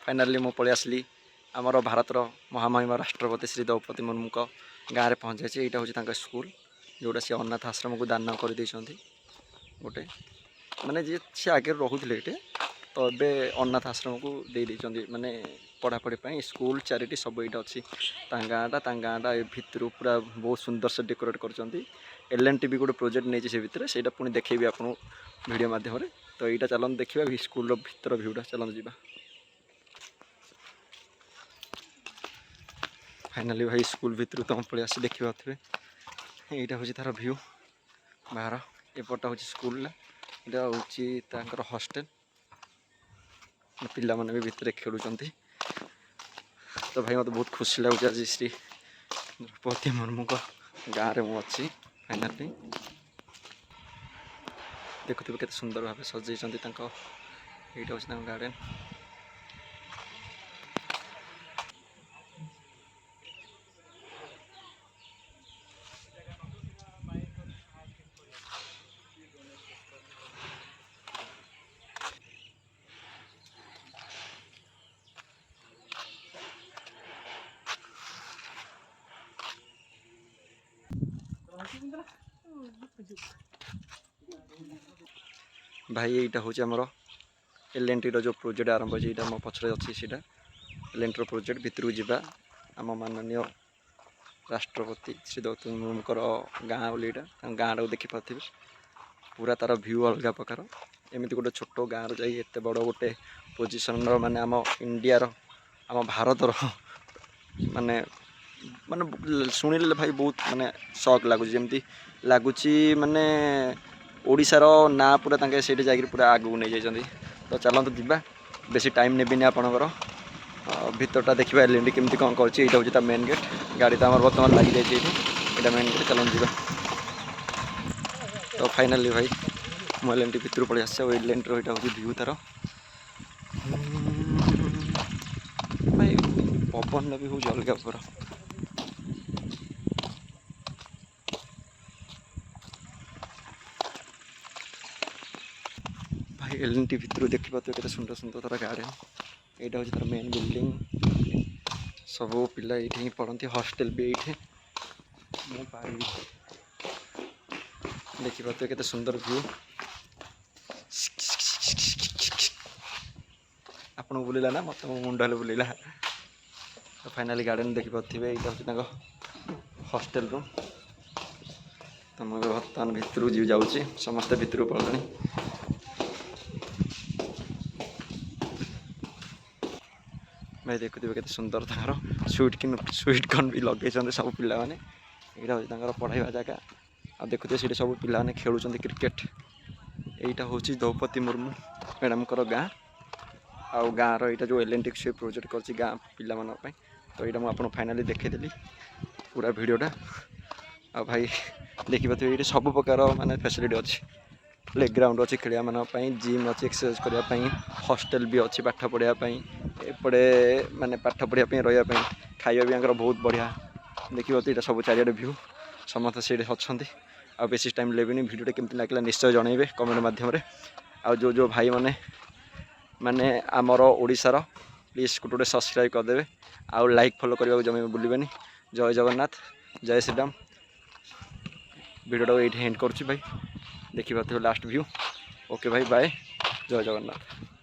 Finally मु पलि आसली आमर भारतर महामहिम राष्ट्रपति श्री द्रौपदी मुर्मू गाँव में पहुँच जाए। यहाँ हूँ स्कूल जोटा सी अनाथ आश्रम को दान कर गोटे माने जी सी आगे रोते ये तो ये अनाथ आश्रम को दे माने पढ़ापढ़ी स्कूल चैरिटी सब ये अच्छी गाँटा भितर पूरा बहुत सुंदर से डेकोरेट कर एल&टी भी गोटे प्रोजेक्ट नहीं से भितर से पुणी देखेबी आपको वीडियो माध्यम तो यहाँ चलते देखा स्कूल भीतर भ्यूटा चलते जावा। फाइनाली भाई स्कूल भितर तुम पलि आसी देखी पारे यहाँ हूँ तार भ्यू बाहर एपटा हूँ स्कूल यहाँ हूँ हॉस्टेल पिला माने भी भितर खेलुं तो भाई मत बहुत खुशी लगुच आज श्री द्रौपदी मुर्मू गाँव में मुझे फाइनाली देखुए केते सुंदर भाव सजई यहाँ हूँ गार्डन। भाई यहाँ हूँ आमर एल&टी जो प्रोजेक्ट आरंभ होता मो पचर अच्छी सीटा एल&टी प्रोजेक्ट भितर जावा आम माननीय राष्ट्रपति श्री द्रौपदी मुर्मू गाँ बोली यहाँ गाँटा को देखिपे पूरा तार भ्यू अलग प्रकार एमती गोटे छोट गाँव जाते बड़ गोटे पोजिशन माने आम इंडिया आम भारतर माने माने शुणिले भाई बहुत माने शौक लगुच जमी लगुच माने ओडिशार ना पूरा तांके सेठी जाकर पूरा आगू नहीं जाइए तो चलते जीवा बेसी टाइम नेबिनी आपणकर भितरटा देखा एल&टी केमती कौन कर हूँ मेन गेट गाड़ी तो आम बर्तमान लगी जाइए यहाँ मेन गेट चलते जीवा। तो फाइनाली भाई मु एल&टी भितर पलि आस एल&टी यहाँ हूँ भ्यू तार भाई पवन भी हूँ अलग पूरा भाई एल&टी भितर देखी पाते केते सुंदर सुंदर तार गार्डन यहाँ हूँ तार मेन बिल्डिंग सब पिला ये पढ़ती हॉस्टेल भी ये देखी पाते केते सुंदर व्यू आपन बुलेला ना मत मुंड हेल्ले बुलेला। तो फाइनाली गार्डन देखी पारे यहाँ हूँ हॉस्टेल रूम तो मैं बर्तमान भितर जाऊँगी समस्ते भितर पड़े भाई देखुए केते सुंदर तार स्वीट कॉर्न भी लगे सब पिला माने यहाँ हूँ पढ़ाइबा जगह आ देखुए सीट सब पिला माने खेलुं क्रिकेट यहाँ हूँ द्रौपदी मुर्मू मैडम गाँ आउ गाँव रहा जो एल&टी से प्रोजेक्ट कर गाँ पिला मानक तो यहाँ मुझे फाइनाली देखी पूरा वीडियोटा आ भाई देखी पाते ये सब प्रकार माने फैसिलिटी अच्छी प्ले ग्राउंड अच्छी खेलिया मानी जिम अच्छी एक्सरसाइज करने हॉस्टेल भी अच्छी पाठ पढ़ाई एपटे माने पाठ पढ़ाई रही खाଇବା भी बहुत बढ़िया देखिए तो यहाँ सब चारिड़े भ्यू समस्त से अच्छा आ बेसी टाइम लेबिनी वीडियो केमती लगे निश्चय जनइबे कमेंट माध्यम आ जो भाई माने माने आमर ओडिशार प्लीज गोटे सब्सक्राइब करदे आउ लाइक फॉलो करने को जमे भूलिबेनी। जय जगन्नाथ जय श्रीराम वीडियो को ये एंड करुँच भाई देखी पाते लास्ट व्यू ओके भाई बाय जय जगन्नाथ।